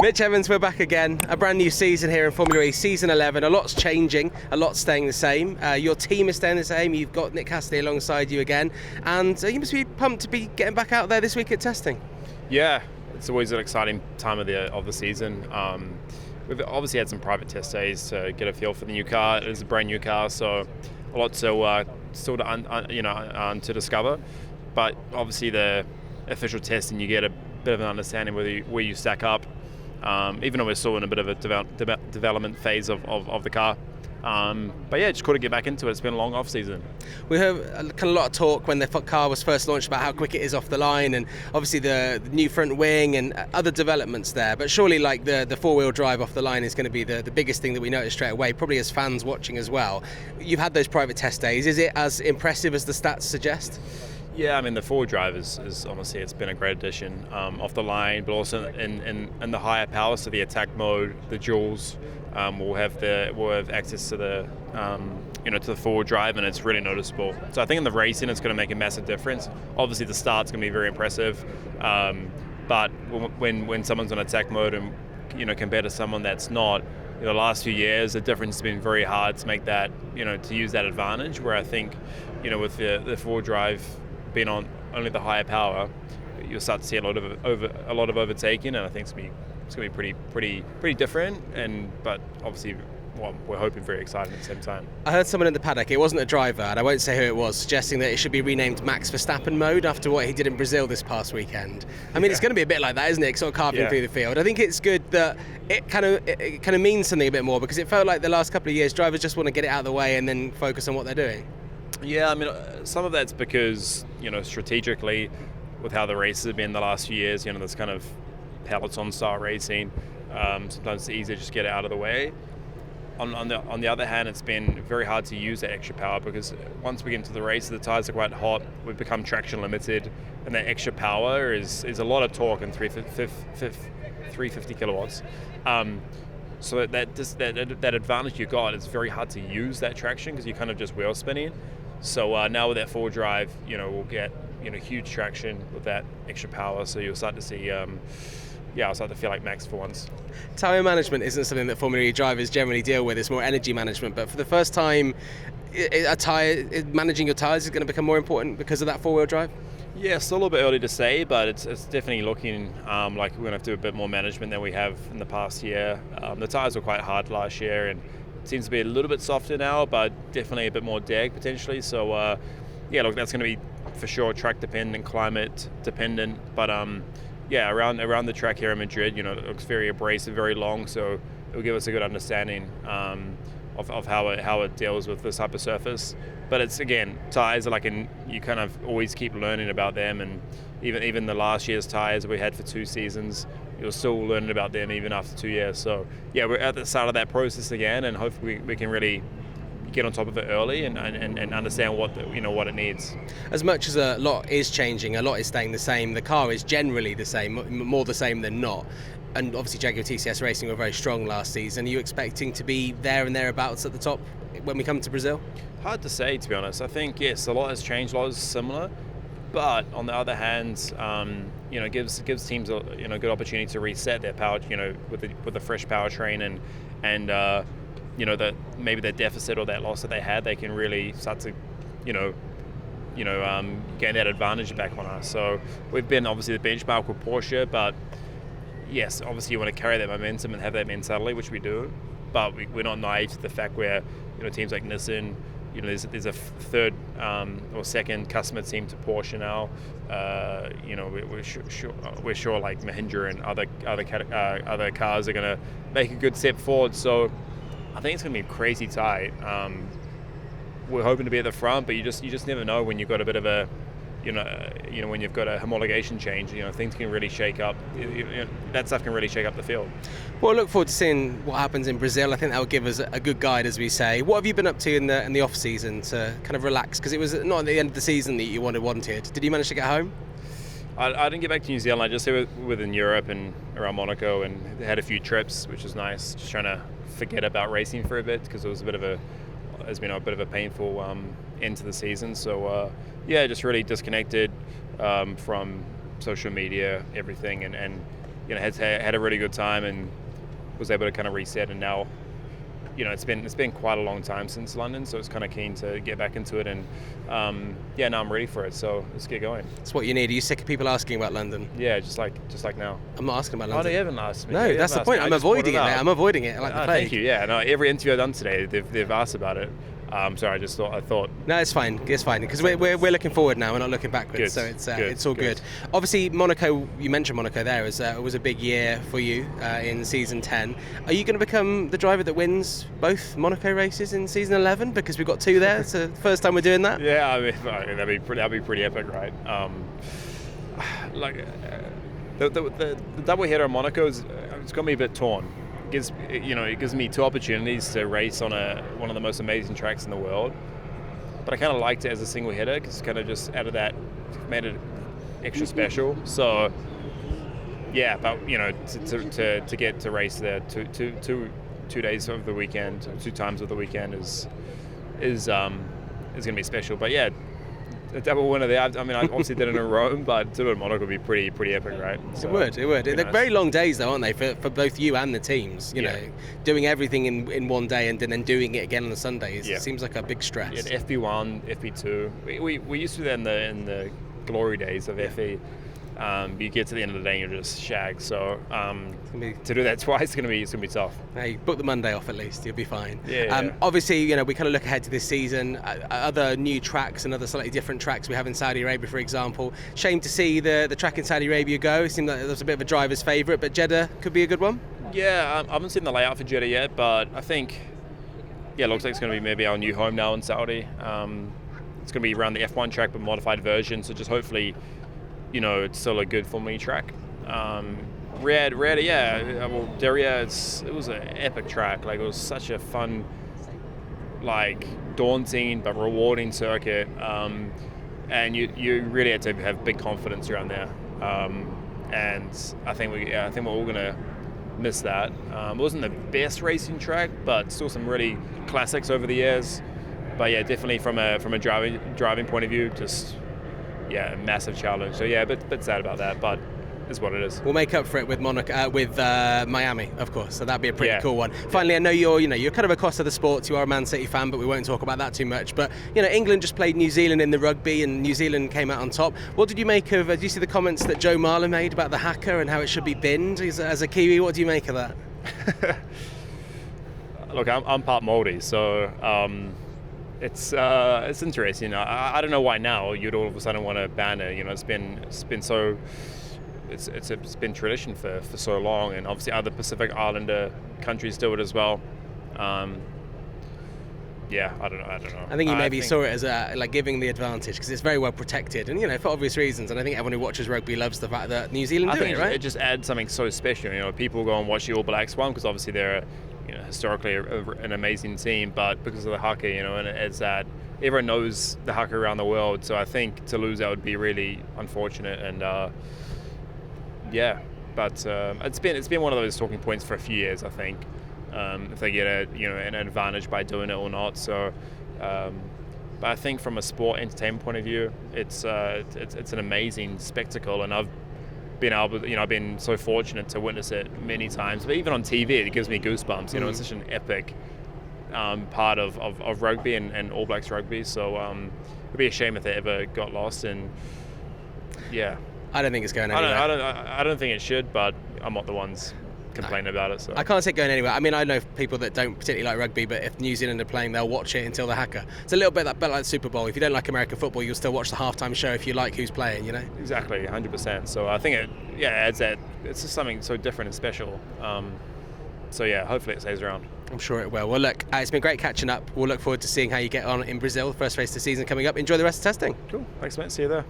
Mitch Evans, we're back again. A brand new season here in Formula E, season 11. A lot's changing, a lot's staying the same. Your team is staying the same. You've got Nick Cassidy alongside you again. And you must be pumped to be getting back out there this week at testing. Yeah, it's always an exciting time of the season. We've obviously had some private test days to get a feel for the new car. It is a brand new car, so a lot still to discover. But obviously the official testing, you get a bit of an understanding where you stack up. Even though we're still in a bit of a development phase of the car. But yeah, just got to get back into it. It's been a long off season. We heard a lot of talk when the car was first launched about how quick it is off the line, and obviously the new front wing and other developments there. But surely, like the four-wheel drive off the line is going to be the biggest thing that we notice straight away, probably as fans watching as well. You've had those private test days. Is it as impressive as the stats suggest? Yeah, I mean the four-wheel drive is honestly, it's been a great addition off the line, but also in the higher power, so the attack mode, the duals, we'll have access to the to the four-wheel drive, and it's really noticeable. So I think in the racing, it's going to make a massive difference. Obviously, the start's going to be very impressive, but when someone's on attack mode and compared to someone that's not, the last few years, the difference has been very hard to make that to use that advantage. Where I think with the four-wheel drive being on only the higher power, you'll start to see a lot of overtaking, and I think it's gonna be pretty different. But obviously, we're hoping very exciting at the same time. I heard someone in the paddock, it wasn't a driver, and I won't say who it was, suggesting that it should be renamed Max Verstappen mode after what he did in Brazil this past weekend. I mean, It's going to be a bit like that, isn't it? Sort of carving through the field. I think it's good that it kind of means something a bit more, because it felt like the last couple of years drivers just want to get it out of the way and then focus on what they're doing. Yeah, I mean, some of that's because, strategically, with how the races have been the last few years, this kind of peloton-style racing, sometimes it's easier to just get it out of the way. On the other hand, it's been very hard to use that extra power, because once we get into the race, the tyres are quite hot, we've become traction limited, and that extra power is a lot of torque in 350 kilowatts. So that advantage you got, it's very hard to use that traction because you're kind of just wheel spinning. So now with that four drive, we'll get huge traction with that extra power. So you'll start to see, I'll start to feel like Max for once. Tyre management isn't something that Formula E drivers generally deal with. It's more energy management. But for the first time, managing your tyres is going to become more important because of that four-wheel drive? Yeah, still a little bit early to say, but it's definitely looking like we're going to have to do a bit more management than we have in the past year. The tyres were quite hard last year, and it seems to be a little bit softer now, but definitely a bit more drag potentially. So, that's going to be for sure track dependent, climate dependent. But around the track here in Madrid, it looks very abrasive, very long, so it'll give us a good understanding of how it deals with this type of surface. But it's, again, tyres are you kind of always keep learning about them, and even the last year's tyres we had for 2 seasons, you're still learning about them even after 2 years. So yeah, we're at the start of that process again, and hopefully we can really get on top of it early and understand what it needs. As much as a lot is changing, a lot is staying the same. The car is generally the same, more the same than not. And obviously Jaguar TCS Racing were very strong last season. Are you expecting to be there and thereabouts at the top when we come to Brazil? Hard to say, to be honest. I think, yes, a lot has changed, a lot is similar. But on the other hand, gives teams a good opportunity to reset their power, with a fresh powertrain and that maybe that deficit or that loss that they had, they can really start to, gain that advantage back on us. So we've been obviously the benchmark with Porsche, but yes, obviously you want to carry that momentum and have that mentality, which we do. But we're not naive to the fact where teams like Nissan, there's a third or second customer team to Porsche now. We're sure like Mahindra and other cars are going to make a good step forward. So I think it's going to be crazy tight. We're hoping to be at the front, but you just never know when you've got a bit of a when you've got a homologation change, things can really shake up. That stuff can really shake up the field. Well, I look forward to seeing what happens in Brazil. I think that will give us a good guide, as we say. What have you been up to in the off season to kind of relax? Because it was not at the end of the season that you wanted. Did you manage to get home? I didn't get back to New Zealand. I just stayed within Europe and around Monaco, and had a few trips, which was nice. Just trying to forget about racing for a bit, because it was has been a bit of a painful end to the season. So just really disconnected from social media, everything, and had a really good time and was able to kind of reset. And now, it's been quite a long time since London, so it's kind of keen to get back into it. And now I'm ready for it. So let's get going. It's what you need. Are you sick of people asking about London? Yeah, just like now. I'm not asking about Oh, London. no, you haven't asked me. No, that's the point. I'm avoiding it, mate. I'm avoiding it like the plague. Thank you. Yeah, no, every interview I've done today, they've asked about it. Sorry, I thought. No, it's fine. It's fine because we're looking forward now. We're not looking backwards. Good. So it's all good. Obviously, Monaco. You mentioned Monaco there. It was a big year for you in season 10. Are you going to become the driver that wins both Monaco races in season 11? Because we've got 2 there. It's the first time we're doing that. Yeah, I mean that'd be pretty epic, right? The double header in Monaco it's got me a bit torn. It gives me 2 opportunities to race on one of the most amazing tracks in the world, but I kind of liked it as a single header because it's kind of just added that, made it extra special. So yeah, but to get to race there 2 days of the weekend, 2 times of the weekend is going to be special. But yeah, a double winner there. I obviously did it in Rome, but to do it in Monaco would be pretty epic, right? So, it would. They're nice. very long days, though, aren't they, for both you and the teams? You know, doing everything in one day and then doing it again on the Sundays. It seems like a big stress. Yeah, FP1, FP2. We used to do that in the glory days of FE. You get to the end of the day and you're just shagged. So to do that twice, it's gonna be tough. Hey, book the Monday off at least. You'll be fine. Yeah. Obviously, we kind of look ahead to this season. Other new tracks and other slightly different tracks we have in Saudi Arabia, for example. Shame to see the track in Saudi Arabia go. It seemed like it was a bit of a driver's favourite, but Jeddah could be a good one. Yeah, I haven't seen the layout for Jeddah yet, but I think it looks like it's going to be maybe our new home now in Saudi. It's going to be around the F1 track, but modified version. So just hopefully, it's still a good Formula E track. Riyadh, yeah. Well, Diriyah, it was an epic track. Like, it was such a fun, daunting but rewarding circuit. And you really had to have big confidence around there. And I think we're all gonna miss that. It wasn't the best racing track, but still some really classics over the years. But yeah, definitely from a driving point of view, just a massive challenge. So yeah, a bit sad about that, but it's what it is. We'll make up for it with Monaco, with Miami, of course. So that'd be a pretty cool one. Finally, I know you're kind of a cost of the sports. You are a Man City fan, but we won't talk about that too much. But England just played New Zealand in the rugby, and New Zealand came out on top. What did you make of? Did you see the comments that Joe Marler made about the haka and how it should be binned? As a Kiwi, what do you make of that? Look, I'm part Māori, so it's interesting. I don't know why now you'd all of a sudden want to ban it. It's been so. It's been tradition for so long, and obviously other Pacific Islander countries do it as well. I don't know. I think you maybe saw it as giving the advantage because it's very well protected, and for obvious reasons. And I think everyone who watches rugby loves the fact that New Zealand do it, right? It just adds something so special. People go and watch the All Blacks one because obviously they're historically an amazing team, but because of the haka, and it adds that everyone knows the haka around the world. So I think to lose that would be really unfortunate, and but it's been one of those talking points for a few years, I think. If they get an advantage by doing it or not. So, but I think from a sport entertainment point of view, it's an amazing spectacle, and I've been so fortunate to witness it many times. But even on TV, it gives me goosebumps. It's such an epic part of rugby and All Blacks rugby. So it'd be a shame if they ever got lost. And I don't think it's going anywhere. I don't think it should, but I'm not the ones complaining about it. So I can't see it going anywhere. I mean, I know people that don't particularly like rugby, but if New Zealand are playing, they'll watch it until the haka. It's a little bit like the Super Bowl. If you don't like American football, you'll still watch the halftime show if you like who's playing, Exactly, 100%. So I think it adds that. It's just something so different and special. Hopefully it stays around. I'm sure it will. Well, look, it's been great catching up. We'll look forward to seeing how you get on in Brazil. First race of the season coming up. Enjoy the rest of testing. Cool. Thanks, mate. See you there.